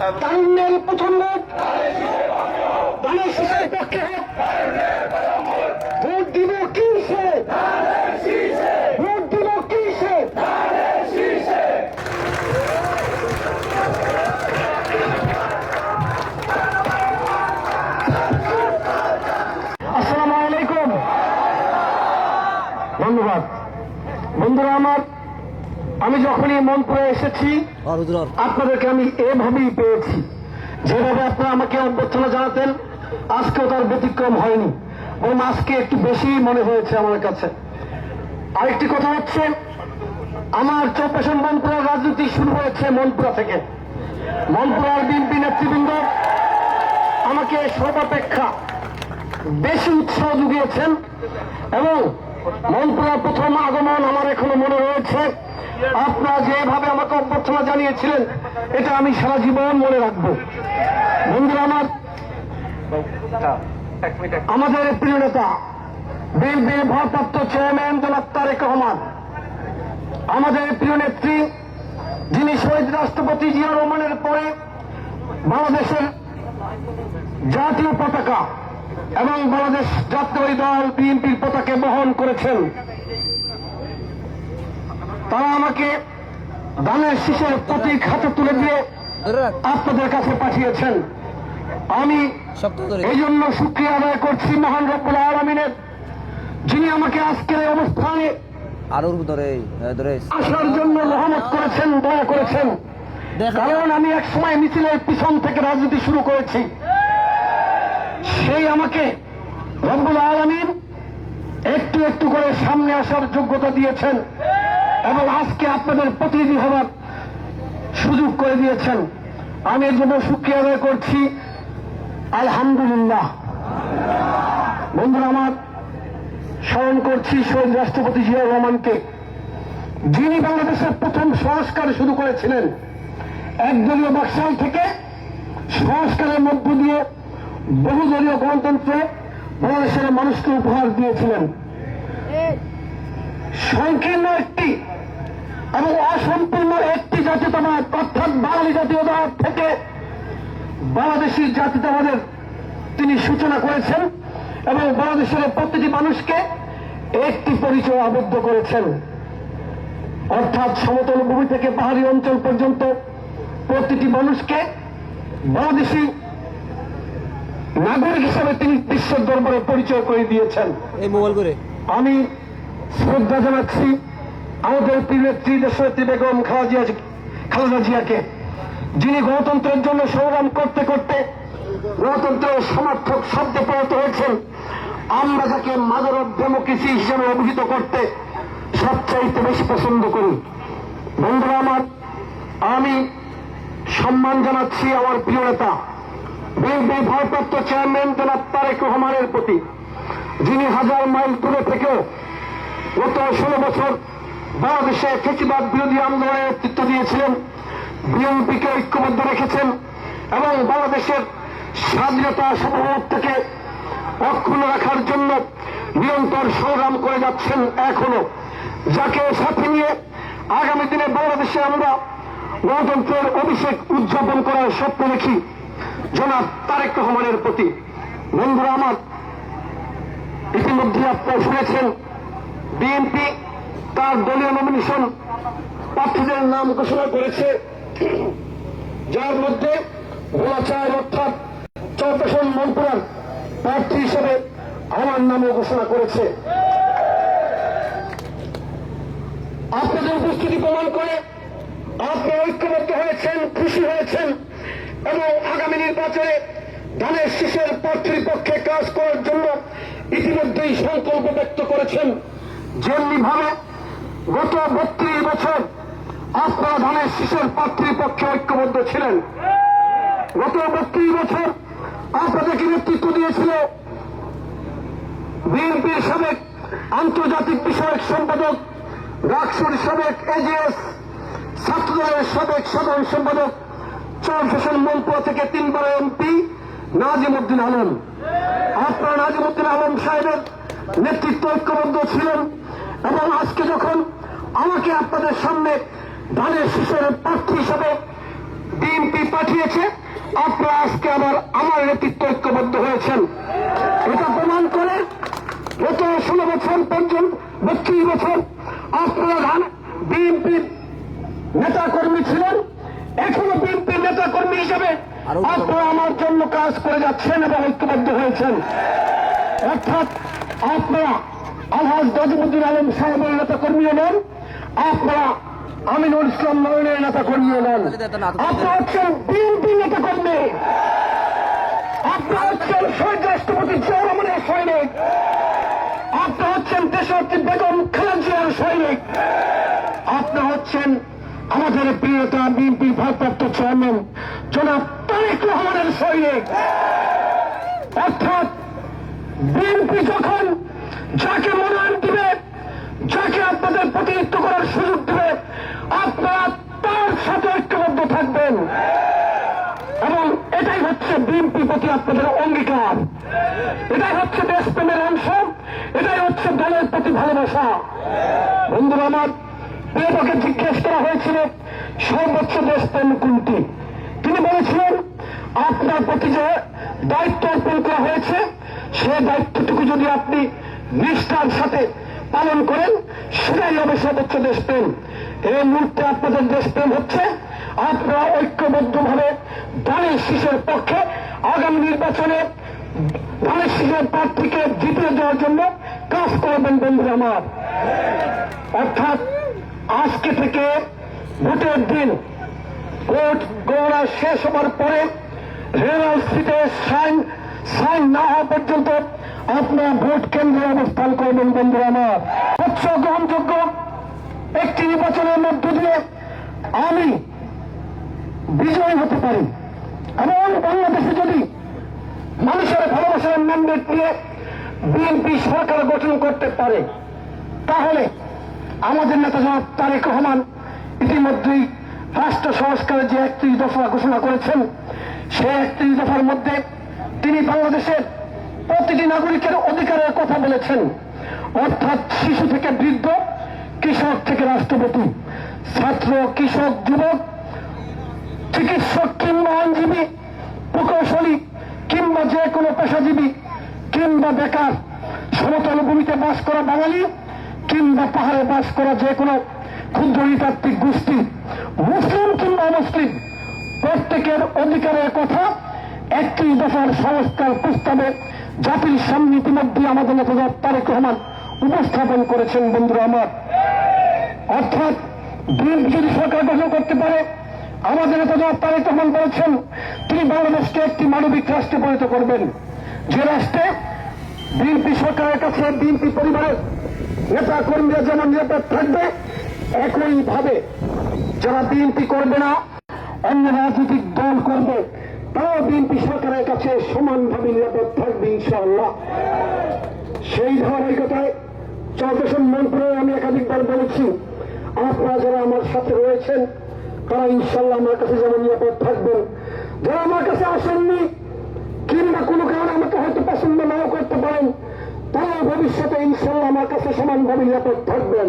তারুণ্যের প্রথম ভোট ধানের শীষের পক্ষে ভোট দিব কিসে, ভোট দিব কিসে। আসসালামু আলাইকুম। ধন্যবাদ বন্ধুরা আমার। আমি যখনই মনপুরে এসেছি আপনাদেরকে আমি এভাবেই পেয়েছি, যেভাবে আপনারা আমাকে অভ্যর্থনা জানাতেন আজকেও তার ব্যতিক্রম হয়নি, এবং আজকে একটু বেশি মনে হয়েছে আমার কাছে। আরেকটি কথা হচ্ছে, আমার চৌপাশন মনপুরার রাজনীতি শুরু হয়েছে মনপুরা থেকে। মনপুরার বিএনপি নেতৃবৃন্দ আমাকে সর্বাপেক্ষা বেশি উৎসাহ জুগিয়েছেন, এবং মনপুরার প্রথম আগমন আমার এখনো মনে রয়েছে। আপনারা যেভাবে আমাকে অভ্যর্থনা জানিয়েছিলেন এটা আমি সারা জীবন মনে রাখব। বন্ধুরা আমার, আমাদের প্রিয় নেতা বিএনপির ভারপ্রাপ্ত চেয়ারম্যান জনাব তারেক রহমান, আমাদের প্রিয় নেত্রী যিনি শহীদ রাষ্ট্রপতি জিয়া রহমানের পরে বাংলাদেশের জাতীয় পতাকা এবং বাংলাদেশ জাতীয় দল বিএনপির পতাকা বহন করেছেন, তারা আমাকে ধানের শীষের প্রতীক হাতে তুলে দিয়ে আপনাদের কাছে পাঠিয়েছেন। আমি এই জন্য শুকরিয়া আদায় করছি মহান রব্বুল আলামিনের, যিনি আমাকে আজকের এই অবস্থানে আসার জন্য রহমত করেছেন, দয়া করেছেন। কারণ আমি এক সময় মিছিলের পিছন থেকে রাজনীতি শুরু করেছি, সেই আমাকে রব্বুল আলামিন একটু একটু করে সামনে আসার যোগ্যতা দিয়েছেন, এবং আজকে আপনাদের প্রতিনিধি হবার সুযোগ করে দিয়েছেন। আমি এর জন্য শুকরিয়া আদায় করছি, আলহামদুলিল্লাহ। বন্ধুরা আমার, স্মরণ করছি শহীদ রাষ্ট্রপতি জিয়া রহমানকে, যিনি বাংলাদেশের প্রথম সংস্কার শুরু করেছিলেন। একদলীয় বাকশাল থেকে সংস্কারের মধ্য দিয়ে বহুদলীয় গণতন্ত্রে বাংলাদেশের মানুষকে উপহার দিয়েছিলেন। সংকীর্ণ একটি এবং অসম্পূর্ণ একটি জাতীয়তাবাদ, অর্থাৎ বাঙালি জাতীয়তাবাদ থেকে বাংলাদেশি জাতীয়তাবাদের তিনি সূচনা করেছেন, এবং বাংলাদেশের প্রতিটি মানুষকে একটি পরিচয় আবদ্ধ করেছেন। অর্থাৎ সমতল ভূমি থেকে পাহাড়ি অঞ্চল পর্যন্ত প্রতিটি মানুষকে বাংলাদেশি নাগরিক হিসাবে তিনি বিশ্বের দরবারে পরিচয় করে দিয়েছেন। আমি শ্রদ্ধা জানাচ্ছি আমাদের প্রিয় নেত্রী দেশনেত্রী বেগম খালেদা জিয়াকে, যিনি গণতন্ত্রের জন্য সংগ্রাম করতে করতে গণতন্ত্রের সমর্থক শব্দে পরিণত হয়েছেন। আমরা যাকে মাদার অফ ডেমোক্রেসি হিসেবে অভিহিত করতে সবচাইতে বেশি পছন্দ করি। বন্ধুরা আমার, আমি সম্মান জানাচ্ছি আমার প্রিয় নেতা বিএনপির ভারপ্রাপ্ত চেয়ারম্যান জনাব তারেক রহমানের প্রতি, যিনি হাজার মাইল দূরে থেকেও গত 16 বছর বাংলাদেশে ফ্যাসিবাদ বিরোধী আন্দোলনের নেতৃত্ব দিয়েছিলেন, বিএনপিকে ঐক্যবদ্ধ রেখেছেন, এবং বাংলাদেশের স্বাধীনতা সার্বভৌমত্ব থেকে অক্ষুণ্ণ রাখার জন্য নিরন্তর সংগ্রাম করে যাচ্ছেন এখনো। যাকে সাথে নিয়ে আগামী দিনে বাংলাদেশে আমরা গণতন্ত্রের অভিষেক উদযাপন করার স্বপ্ন দেখি জনাব তারেক রহমানের প্রতি। বন্ধুরা আমার, ইতিমধ্যে আপনারা শুনেছেন বিএনপি তার দলীয় নমিনেশন প্রার্থীদের নাম ঘোষণা করেছে, যার মধ্যে ভোলাচার অর্থাৎ চৌপাশন মনপুরার প্রার্থী হিসেবে আমার নামও ঘোষণা করেছে। আপনাদের উপস্থিতি প্রমাণ করে আপনি ঐক্যবদ্ধ হয়েছেন, খুশি হয়েছেন, এবং আগামী নির্বাচনে ধানের শীষের প্রার্থীর পক্ষে কাজ করার জন্য ইতিমধ্যেই সংকল্প ব্যক্ত করেছেন। যেমনি ভাবে গত 32 বছর আপনারা ধানের শীষের প্রার্থীর পক্ষে ঐক্যবদ্ধ ছিলেন, গত 32 বছর আপনাদেরকে নেতৃত্ব দিয়েছিল বিএনপির সাবেক আন্তর্জাতিক বিষয়ক সম্পাদক, ডাকসুর সাবেক এজিএস, ছাত্রদলের সাবেক সাধারণ সম্পাদক, চৌপাশন মনপুরা থেকে 3 বার এমপি নাজিম উদ্দিন আলম। আপনারা নাজিম উদ্দিন আলম সাহেবের নেতৃত্ব ঐক্যবদ্ধ ছিলেন, এবং আজকে যখন আমাকে আপনাদের সামনে ধানের শীষের প্রার্থী হিসেবে বিএনপি পাঠিয়েছে, আপনারা আজকে আবার আমার নেতৃত্ব ঐক্যবদ্ধ হয়েছেন। এটা প্রমাণ করে গত 16 বছর পর্যন্ত 32 বছর আপনারা বিএনপির নেতা কর্মী ছিলেন, এখনো বিএনপির নেতা কর্মী হিসেবে আপনারা আমার জন্য কাজ করে যাচ্ছেন এবং ঐক্যবদ্ধ হয়েছেন। অর্থাৎ আপনারা আলহাজ নাজিমুদ্দিন আলম সাহেবের নেতা কর্মীও নন, আপনারা আমিনুল ইসলাম নয়নের নেতা কর্মীও নন, আপনারা হচ্ছেন বিএনপি নেতা কর্মী, আপনারা হচ্ছেন শহীদ রাষ্ট্রপতি জিয়াউর রহমানের সৈনিক, আপনারা হচ্ছেন দেশনেত্রী বেগম খালেদা জিয়ার সৈনিক, আপনারা হচ্ছেন আমাদের প্রিয়তা বিএনপির ভারপ্রাপ্ত চেয়ারম্যান জনাব তারেক রহমানের সৈনিক। অর্থাৎ বিএনপি যখন যাকে মনোনয়ন দিবে, যাকে আপনাদের প্রতিনিধিত্ব করার সুযোগ দিবে, আপনারা তার সাথে ঐক্যবদ্ধ থাকবেন এবং এটাই হচ্ছে বিএনপি প্রতি আপনাদের অঙ্গীকার, এটাই হচ্ছে দেশপ্রেমের অংশ, এটাই হচ্ছে দলের প্রতি ভালোবাসা। বন্ধুরা আমার, প্রিয়তাকে জিজ্ঞেস করা হয়েছিল সর্বোচ্চ দেশপ্রেম কোনটি, তিনি বলেছিলেন আপনার প্রতি যে দায়িত্ব অর্পণ করা হয়েছে সে দায়িত্বটুকু যদি আপনি নিষ্ঠার সাথে পালন করেন সেটাই হবে সর্বোচ্চ দেশপ্রেম। এই মুহূর্তে আপনাদের দেশপ্রেম হচ্ছে আপনারা ঐক্যবদ্ধভাবে ধানের শীষের পক্ষে আগামী নির্বাচনে ধানের শীষের প্রার্থীকে জিতিয়ে দেওয়ার জন্য কাজ করবেন। বন্ধুরা আমার, অর্থাৎ আজকে থেকে ভোটের দিন ভোট গণনা শেষ হবার পরে রেলস্ট্রিটে সাইন না হওয়া পর্যন্ত আপনারা ভোট কেন্দ্রে অবস্থান করবেন। বন্ধুরা আমার, স্বচ্ছ গ্রহণযোগ্য একটি নির্বাচনের মধ্য দিয়ে আমি বিজয়ী হতে পারি এবং বাংলাদেশে যদি মানুষের ভালোবাসার ম্যান্ডেট নিয়ে বিএনপি সরকার গঠন করতে পারে তাহলে আমাদের নেতা জনাব তারেক রহমান ইতিমধ্যেই রাষ্ট্র সংস্কারের যে 31 দফা ঘোষণা করেছেন সেই 31 দফার মধ্যে তিনি বাংলাদেশের প্রতিটি নাগরিকের অধিকারের কথা বলেছেন। অর্থাৎ শিশু থেকে বৃদ্ধ, কৃষক থেকে রাষ্ট্রপতি, ছাত্র, কৃষক, যুবক, চিকিৎসক কিংবা আইনজীবী, প্রকৌশলী কিংবা যে কোনো পেশাজীবী কিংবা বেকার, সমতল ভূমিতে বাস করা বাঙালি কিংবা পাহাড়ে বাস করা যে কোনো ক্ষুদ্র নৃতাত্ত্বিক গোষ্ঠী, মুসলিম কিংবা অমুসলিম, প্রত্যেকের অধিকারের কথা 31 দফার সংস্কার প্রস্তাবে জাতির সামনে ইতিমধ্যে আমাদের নেতা তারেক রহমান উপস্থাপন করেছেন। বন্ধুরা আমার, অর্থাৎ বিএনপি যদি সরকার গঠন করতে পারে আমাদের নেতা তারেক রহমান বলেছেন তিনি বাংলাদেশকে একটি মানবিক রাষ্ট্রে পরিণত করবেন, যে রাষ্ট্রে বিএনপি সরকারের কাছে বিএনপি পরিবারের নেতা কর্মীরা যেমন নিরাপদ থাকবে একইভাবে যারা বিএনপি করবে না অন্য রাজনৈতিক দল করবে তাও বিএনপি সরকারের কাছে সমানভাবে নিরাপদ থাকবে ইনশাআল্লাহ। সেই ধারাবাহিকতায় চরপেশন মন্ত্রে আমি একাধিকবার বলেছি আপনারা যারা আমার সাথে রয়েছেন তারা ইনশাআল্লাহ আমার কাছে যেমন নিরাপদ থাকবেন, যারা আমার কাছে আসেননি কিংবা কোনো কারণে আমাকে হয়তো পছন্দ নাও করতে পারেন তারা ভবিষ্যতে ইনশাআল্লাহ আমার কাছে সমানভাবে নিরাপদ থাকবেন।